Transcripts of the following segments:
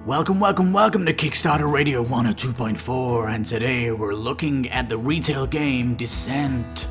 Welcome to Kickstarter Radio 102.4, and today we're looking at the retail game Descent,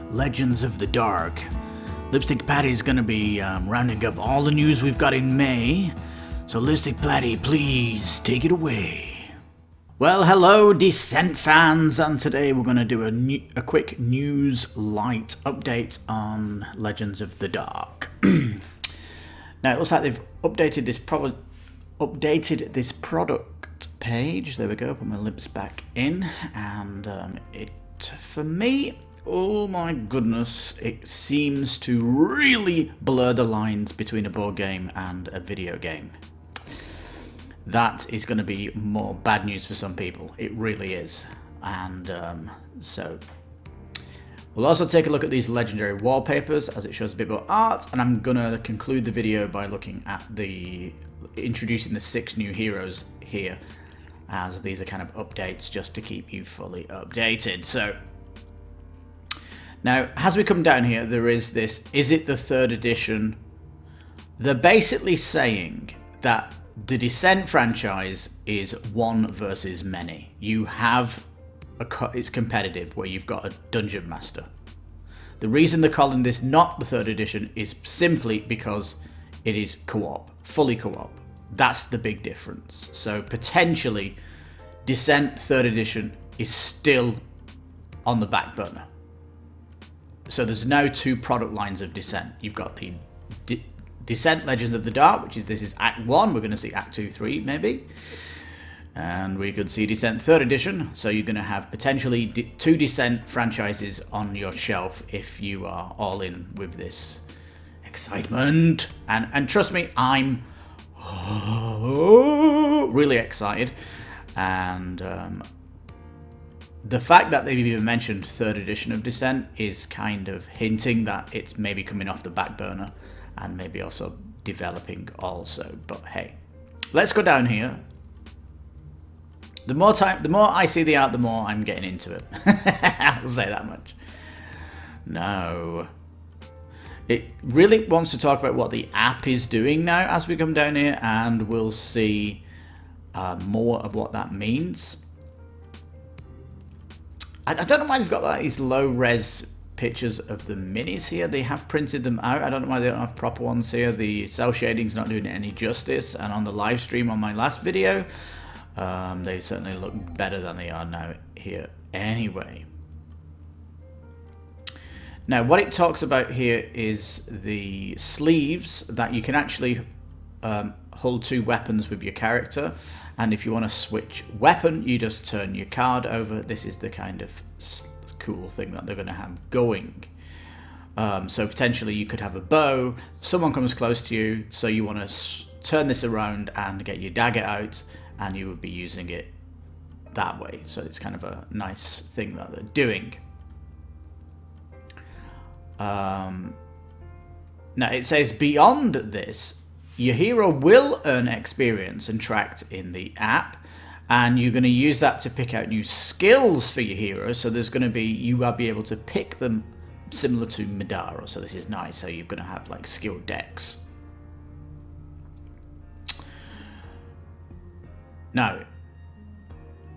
Legends of the Dark. Lipstickpaddy's gonna be rounding up all the news we've got in May, so Lipstickpaddy, please take it away. Well, hello Descent fans, and today we're gonna do a quick news light update on Legends of the Dark. Now it looks like they've updated this product page. There we go, put my lips back in, and for me, oh my goodness, it seems to really blur the lines between a board game and a video game. That is going to be more bad news for some people. It really is. And so we'll also take a look at these legendary wallpapers as it shows a bit more art, and I'm going to conclude the video by looking at introducing the 6 new heroes here, as these are kind of updates just to keep you fully updated. So now, as we come down here, there is this, is it the 3rd edition? They're basically saying that the Descent franchise is one versus many. You have it's competitive, where you've got a dungeon master. The reason they're calling this not the 3rd edition is simply because it is co-op, fully co-op. That's the big difference. So potentially Descent 3rd edition is still on the back burner. So there's now 2 product lines of Descent. You've got the Descent Legends of the Dark, this is Act 1. We're going to see Act 2, 3 maybe. And we could see Descent 3rd edition. So you're going to have potentially 2 Descent franchises on your shelf if you are all in with this excitement. And trust me, I'm really excited. And the fact that they've even mentioned 3rd edition of Descent is kind of hinting that it's maybe coming off the back burner and maybe also developing also. But hey, let's go down here. The more I see the art, the more I'm getting into it. I'll say that much. No. It really wants to talk about what the app is doing now as we come down here, and we'll see more of what that means. I don't know why they've got these low-res pictures of the minis here. They have printed them out. I don't know why they don't have proper ones here. The cell shading's not doing it any justice, and on the live stream on my last video, they certainly look better than they are now here anyway. Now, what it talks about here is the sleeves, that you can actually hold 2 weapons with your character, and if you want to switch weapon, you just turn your card over. This is the kind of cool thing that they're going to have going. So potentially you could have a bow, someone comes close to you, so you want to turn this around and get your dagger out, and you would be using it that way. So it's kind of a nice thing that they're doing. Now it says beyond this, your hero will earn experience and tracked in the app, and you're going to use that to pick out new skills for your hero. So there's going to be, you will be able to pick them similar to Madara. So this is nice. So you're going to have like skill decks. Now,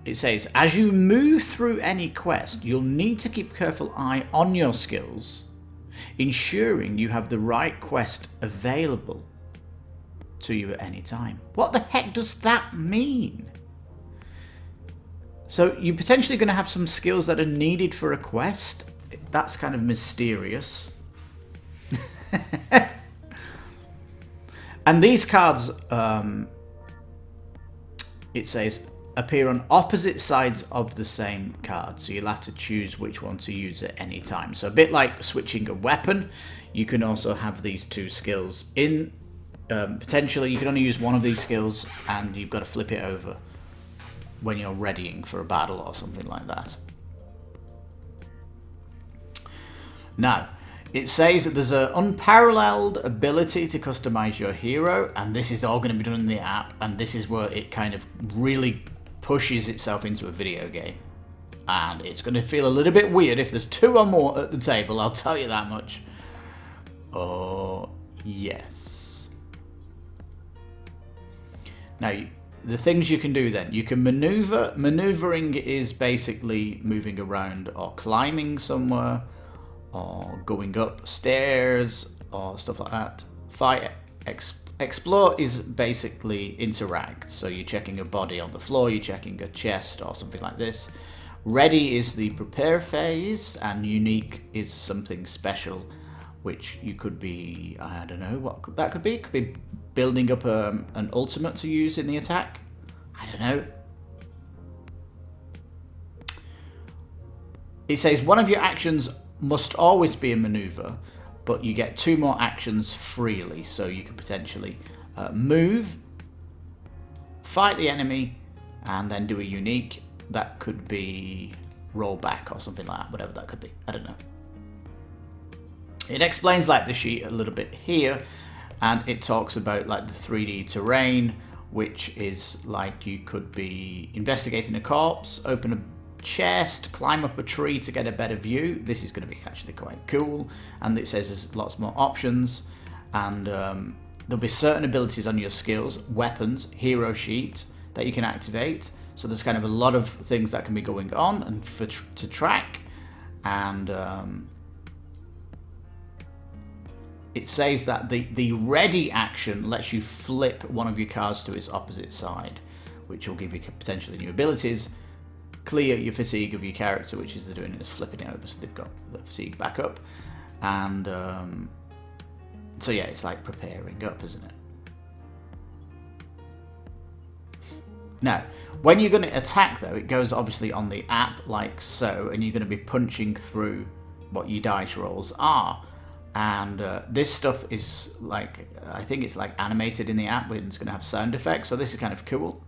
it says, as you move through any quest, you'll need to keep a careful eye on your skills, ensuring you have the right quest available to you at any time. What the heck does that mean? So you're potentially going to have some skills that are needed for a quest? That's kind of mysterious. And these cards, it says, appear on opposite sides of the same card, so you'll have to choose which one to use at any time. So a bit like switching a weapon, you can also have these 2 skills in. Potentially you can only use one of these skills, and you've got to flip it over when you're readying for a battle or something like that. Now, it says that there's an unparalleled ability to customize your hero, and this is all going to be done in the app, and this is where it kind of really pushes itself into a video game. And it's going to feel a little bit weird if there's 2 or more at the table, I'll tell you that much. Oh, yes. Now, the things you can do then. You can maneuver. Maneuvering is basically moving around or climbing somewhere or going up stairs or stuff like that. Fight. Explore is basically interact. So you're checking a body on the floor, you're checking a chest or something like this. Ready is the prepare phase, and unique is something special, which you could be, I don't know what that could be. It could be building up an ultimate to use in the attack. I don't know. It says one of your actions must always be a maneuver, but you get 2 more actions freely. So you could potentially move, fight the enemy, and then do a unique. That could be roll back or something like that, whatever that could be. I don't know. It explains like the sheet a little bit here, and it talks about like the 3D terrain, which is like you could be investigating a corpse, open a chest, climb up a tree to get a better view. This is going to be actually quite cool, and it says there's lots more options, and there'll be certain abilities on your skills, weapons, hero sheet that you can activate. So there's kind of a lot of things that can be going on and to track, and it says that the ready action lets you flip one of your cards to its opposite side, which will give you potentially new abilities. Clear your fatigue of your character, which is they're doing is flipping it over, so they've got the fatigue back up, and so yeah, it's like preparing up, isn't it? Now, when you're going to attack, though, it goes obviously on the app like so, and you're going to be punching through what your dice rolls are. And this stuff is like, I think it's like animated in the app, but it's going to have sound effects, so this is kind of cool.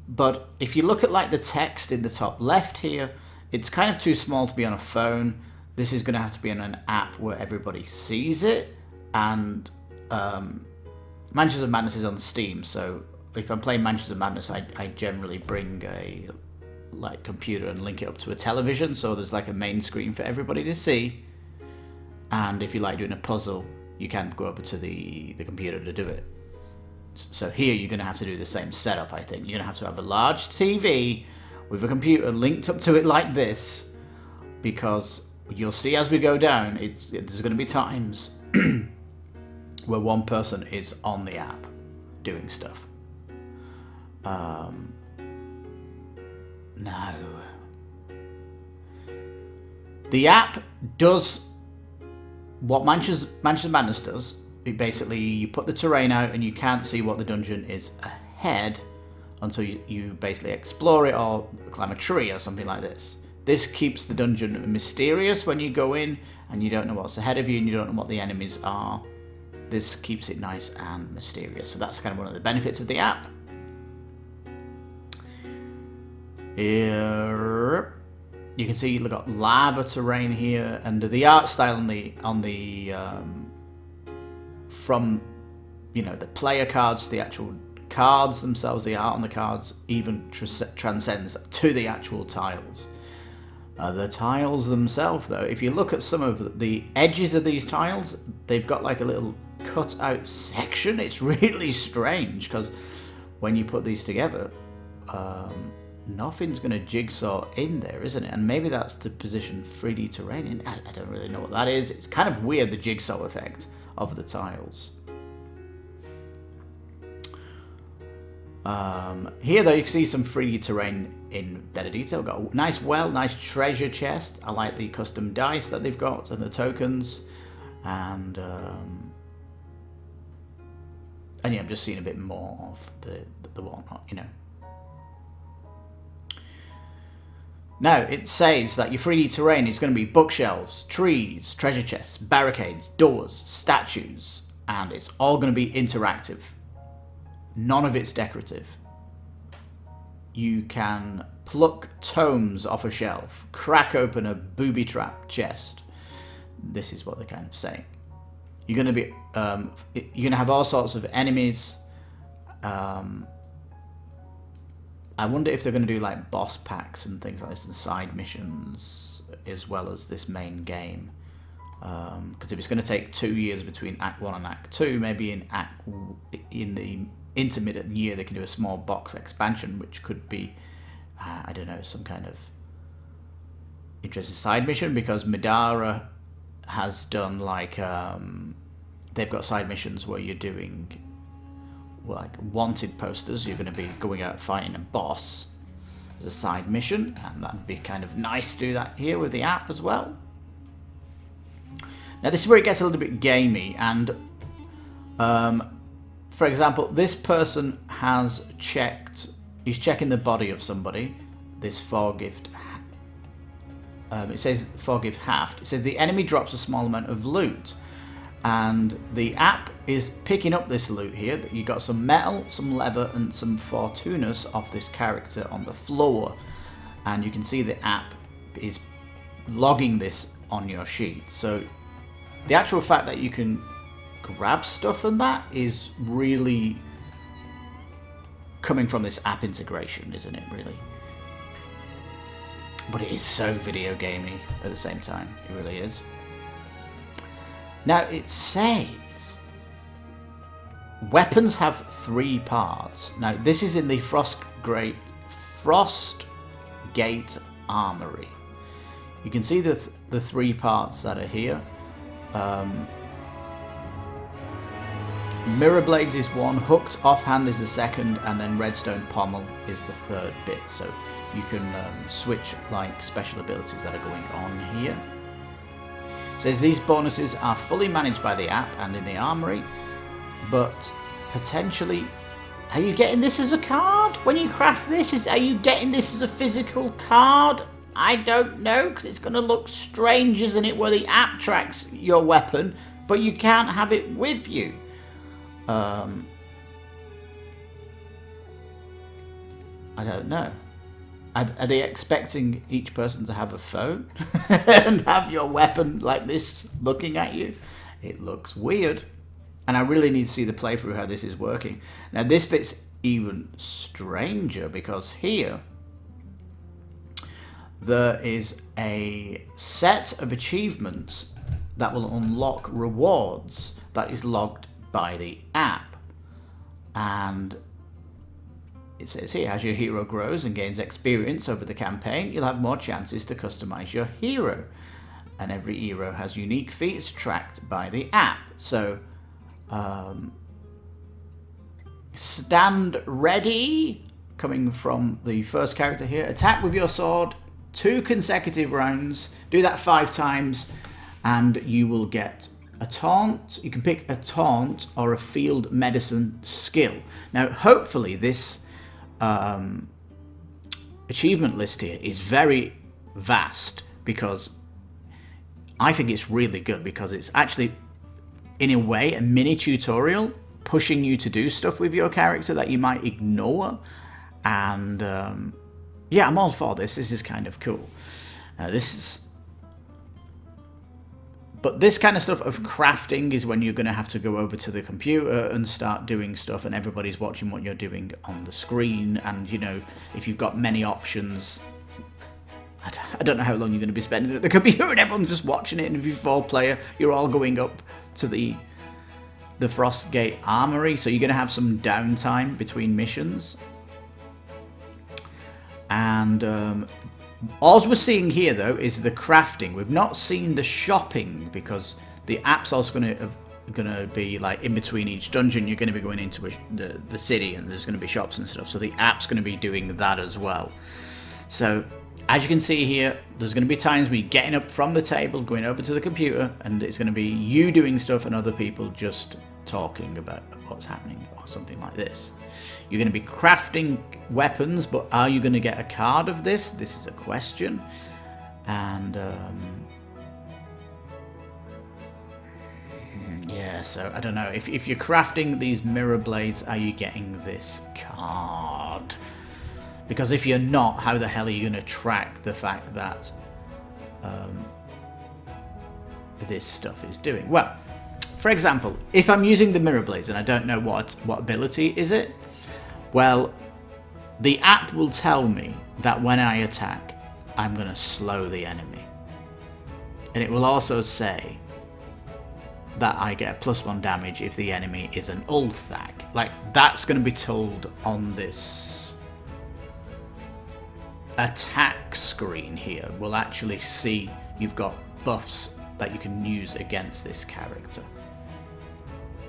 But if you look at like the text in the top left here, it's kind of too small to be on a phone. This is going to have to be on an app where everybody sees it. And Mansions of Madness is on Steam, so if I'm playing Mansions of Madness, I generally bring a like computer and link it up to a television, so there's like a main screen for everybody to see. And if you like doing a puzzle, you can go over to the computer to do it. So here you're going to have to do the same setup, I think. You're going to have a large TV with a computer linked up to it like this, because you'll see as we go down, there's going to be times where one person is on the app doing stuff. No. The app does what Mansions of Madness does. It basically, you put the terrain out and you can't see what the dungeon is ahead until you basically explore it or climb a tree or something like this. This keeps the dungeon mysterious when you go in and you don't know what's ahead of you and you don't know what the enemies are. This keeps it nice and mysterious. So that's kind of one of the benefits of the app. Here, you can see you've got lava terrain here, and the art style on the from the player cards, the actual cards themselves, the art on the cards even transcends to the actual tiles. The tiles themselves, though, if you look at some of the edges of these tiles, they've got like a little cut out section. It's really strange because when you put these together, nothing's going to jigsaw in there, isn't it? And maybe that's to position 3D terrain in. I don't really know what that is. It's kind of weird, the jigsaw effect of the tiles. Here, though, you can see some 3D terrain in better detail. Got a nice well, nice treasure chest. I like the custom dice that they've got and the tokens. And yeah, I'm just seeing a bit more of the whatnot, Now, it says that your 3D terrain is going to be bookshelves, trees, treasure chests, barricades, doors, statues, and it's all going to be interactive. None of it's decorative. You can pluck tomes off a shelf, crack open a booby-trapped chest. This is what they're kind of saying. You're going to be, you're going to have all sorts of enemies. I wonder if they're going to do like boss packs and things like this and side missions as well as this main game. Because if it's going to take 2 years between Act 1 and Act 2, maybe in intermittent year, they can do a small box expansion, which could be, I don't know, some kind of interesting side mission, because Midara has done like, they've got side missions where you're doing like wanted posters. You're going to be going out fighting a boss as a side mission, and that'd be kind of nice to do that here with the app as well. Now this is where it gets a little bit gamey, and for example, this person has checked, he's checking the body of somebody, this foregift. It says foregift haft. It says the enemy drops a small amount of loot, and the app is picking up this loot here. That you got some metal, some leather, and some fortunas off this character on the floor, and you can see the app is logging this on your sheet. So the actual fact that you can grab stuff and that is really coming from this app integration, isn't it, really? But it is so video gamey at the same time. It really is. Now it says weapons have 3 parts. Now this is in the Frostgate Armory. You can see the 3 parts that are here. Mirror blades is one, hooked offhand is the second, and then redstone pommel is the 3rd bit. So you can switch like special abilities that are going on here. It says these bonuses are fully managed by the app and in the armory, but potentially, are you getting this as a card when you craft this? Are you getting this as a physical card? I don't know, because it's going to look strange, isn't it, where the app tracks your weapon, but you can't have it with you. I don't know. Are they expecting each person to have a phone and have your weapon like this looking at you? It looks weird. And I really need to see the playthrough how this is working. Now this bit's even stranger, because here there is a set of achievements that will unlock rewards that is logged by the app. And it says here, as your hero grows and gains experience over the campaign, you'll have more chances to customize your hero. And every hero has unique feats tracked by the app. So, stand ready, coming from the first character here. Attack with your sword, 2 consecutive rounds. Do that 5 times, and you will get a taunt. You can pick a taunt or a field medicine skill. Now, hopefully this achievement list here is very vast, because I think it's really good, because it's actually, in a way, a mini tutorial pushing you to do stuff with your character that you might ignore. And yeah, I'm all for this. This is kind of cool. But this kind of stuff of crafting is when you're going to have to go over to the computer and start doing stuff, and everybody's watching what you're doing on the screen. And, you know, if you've got many options, I don't know how long you're going to be spending at the computer, and everyone's just watching it. And if you're 4-player, you're all going up to the Frostgate Armory, so you're going to have some downtime between missions. And all we're seeing here, though, is the crafting. We've not seen the shopping, because the app's also going to be like in between each dungeon. You're going to be going into the city, and there's going to be shops and stuff. So the app's going to be doing that as well. So as you can see here, there's going to be times where you're getting up from the table, going over to the computer, and it's going to be you doing stuff and other people just talking about what's happening, or something like this. You're going to be crafting weapons, but are you going to get a card of this? This is a question. And yeah, so I don't know. If you're crafting these mirror blades, are you getting this card? Because if you're not, how the hell are you going to track the fact that this stuff is doing? Well, for example, if I'm using the mirror blades and I don't know what ability is it, well, the app will tell me that when I attack, I'm going to slow the enemy. And it will also say that I get a +1 damage if the enemy is an Ulthag. Like, that's going to be told on this attack screen here. We'll actually see you've got buffs that you can use against this character.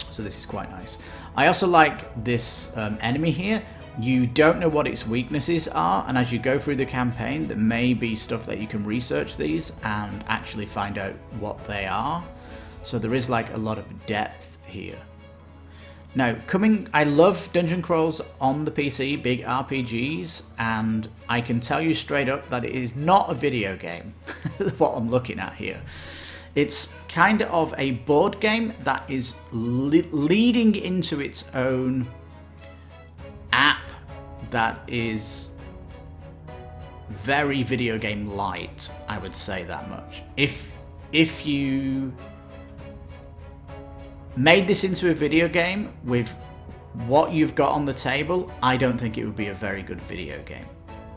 So this is quite nice. I also like this enemy here. You don't know what its weaknesses are, and as you go through the campaign, there may be stuff that you can research these and actually find out what they are. So there is like a lot of depth here. Now, I love dungeon crawls on the PC, big RPGs, and I can tell you straight up that it is not a video game, what I'm looking at here. It's kind of a board game that is leading into its own app that is very video game light, I would say that much. If you made this into a video game with what you've got on the table, I don't think it would be a very good video game.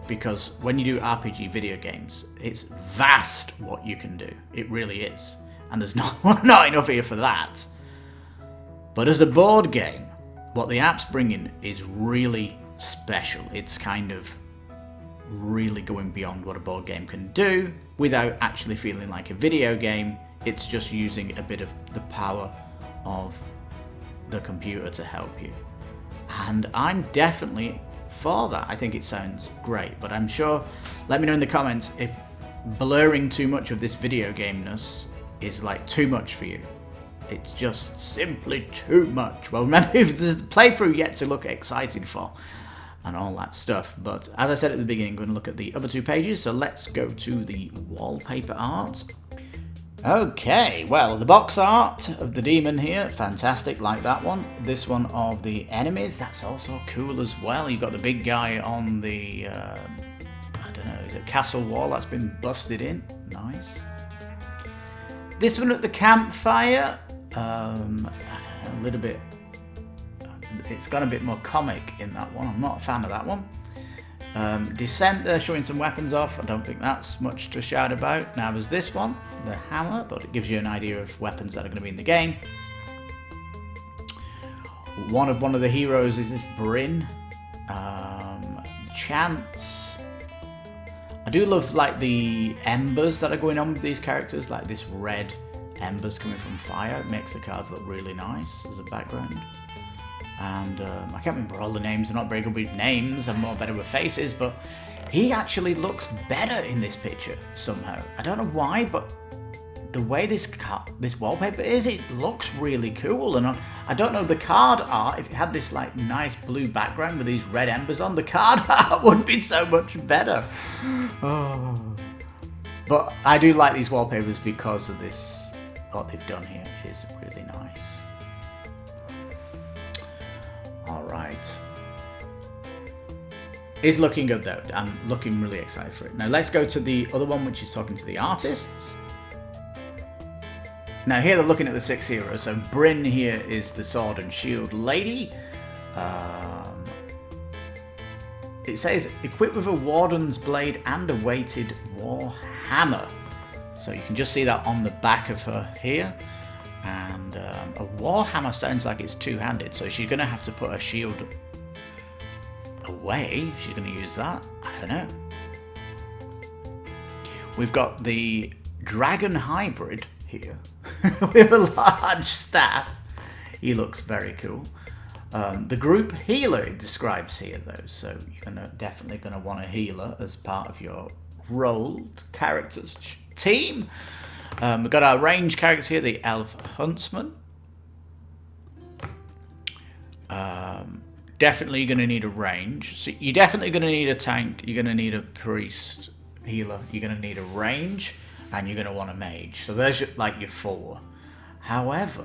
Because when you do RPG video games, it's vast what you can do. It really is. And there's not enough here for that. But as a board game, what the app's bringing is really special. It's kind of really going beyond what a board game can do without actually feeling like a video game. It's just using a bit of the power of the computer to help you. And I'm definitely for that. I think it sounds great, but I'm sure, let me know in the comments if blurring too much of this video gameness is like too much for you. It's just simply too much. Well, remember, there's the playthrough yet to look excited for and all that stuff. But as I said at the beginning, I'm going to look at the other two pages. So let's go to the wallpaper art. Okay, well, the box art of the demon here, fantastic, like that one. This one of the enemies, that's also cool as well. You've got the big guy on the, I don't know, is it castle wall that's been busted in? Nice. This one at the campfire, a little bit, it's got a bit more comic in that one. I'm not a fan of that one. Descent there, showing some weapons off. I don't think that's much to shout about. Now there's this one, the hammer, but it gives you an idea of weapons that are going to be in the game. One of the heroes is this Bryn. Chance. I do love like the embers that are going on with these characters, like this red embers coming from fire. It makes the cards look really nice as a background. And I can't remember all the names. I'm not very good with names. I'm more better with faces. But he actually looks better in this picture somehow. I don't know why, but the way this wallpaper is, it looks really cool. And I don't know the card art. If it had this like nice blue background with these red embers on, the card art would be so much better. Oh. But I do like these wallpapers because of this. What they've done here is really nice. Alright. It's looking good though. I'm looking really excited for it. Now let's go to the other one, which is talking to the artists. Now here they're looking at the 6 heroes. So Bryn here is the sword and shield lady. It says equipped with a warden's blade and a weighted war hammer. So you can just see that on the back of her here. And a warhammer sounds like it's two-handed, so she's going to have to put her shield away. She's going to use that. I don't know. We've got the dragon hybrid here with a large staff. He looks very cool. The group healer it describes here, though, so you're definitely going to want a healer as part of your rolled characters team. We've got our range characters here, the elf huntsman. Definitely going to need a range. So you're definitely going to need a tank. You're going to need a priest healer. You're going to need a range, and you're going to want a mage. So there's like your 4. However,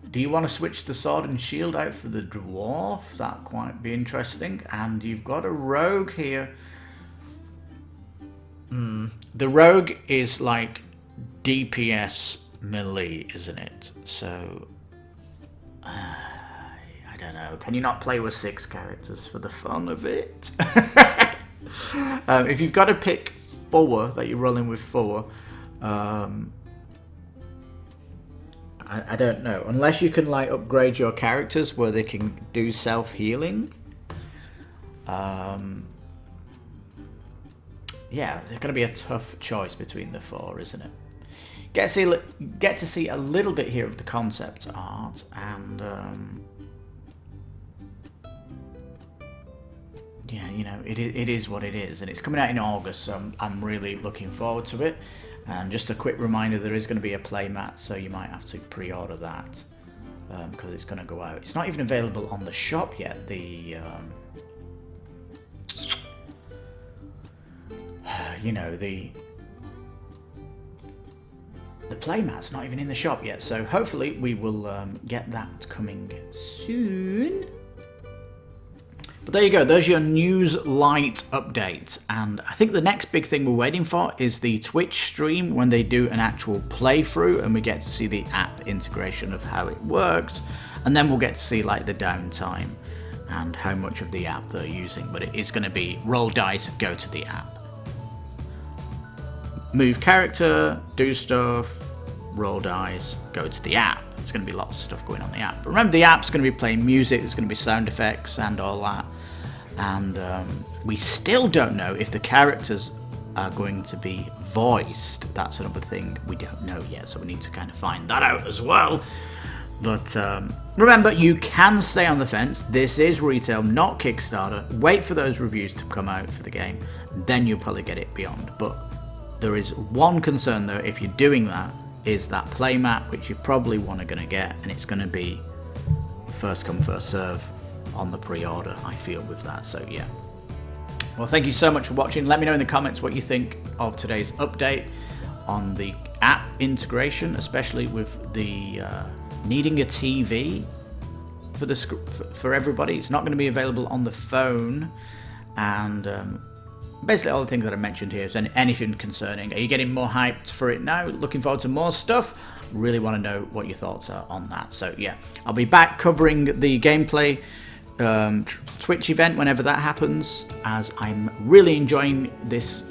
do you want to switch the sword and shield out for the dwarf? That might be interesting. And you've got a rogue here. The rogue is like DPS melee, isn't it? So, I don't know. Can you not play with 6 characters for the fun of it? If you've got to pick 4, that you're rolling with 4, I don't know. Unless you can like upgrade your characters where they can do self-healing. Yeah, it's going to be a tough choice between the four, isn't it? Get to see a little bit here of the concept art, and yeah, you know, it is what it is, and it's coming out in August, so I'm really looking forward to it. And just a quick reminder, there is going to be a playmat, so you might have to pre-order that because it's going to go out. It's not even available on the shop yet. The you know, the playmat's not even in the shop yet, so hopefully we will get that coming soon. But there you go, there's your news light update, and I think the next big thing we're waiting for is the Twitch stream when they do an actual playthrough and we get to see the app integration of how it works, and then we'll get to see like the downtime and how much of the app they're using. But it is going to be roll dice, go to the app, move character, do stuff, roll dice, go to the app. There's going to be lots of stuff going on the app. But remember, the app's going to be playing music, there's going to be sound effects and all that. And we still don't know if the characters are going to be voiced. That's another thing we don't know yet, so we need to kind of find that out as well. But remember, you can stay on the fence. This is retail, not Kickstarter. Wait for those reviews to come out for the game, then you'll probably get it beyond. But there is one concern though, if you're doing that, is that playmat, which you probably want to get, and it's going to be first come first serve on the pre-order, I feel, with that. So yeah, well, thank you so much for watching. Let me know in the comments what you think of today's update on the app integration, especially with the needing a TV for everybody. It's not going to be available on the phone, and basically all the things that I mentioned here. Is anything concerning? Are you getting more hyped for it now? Looking forward to more stuff? Really want to know what your thoughts are on that. So yeah, I'll be back covering the gameplay Twitch event whenever that happens, as I'm really enjoying this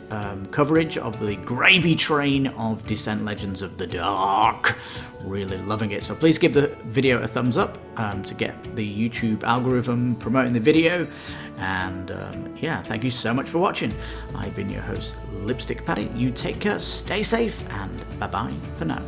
coverage of the gravy train of Descent Legends of the Dark. Really loving it. So please give the video a thumbs up to get the YouTube algorithm promoting the video. And yeah, thank you so much for watching. I've been your host, Lipstickpaddy. You take care, stay safe, and bye-bye for now.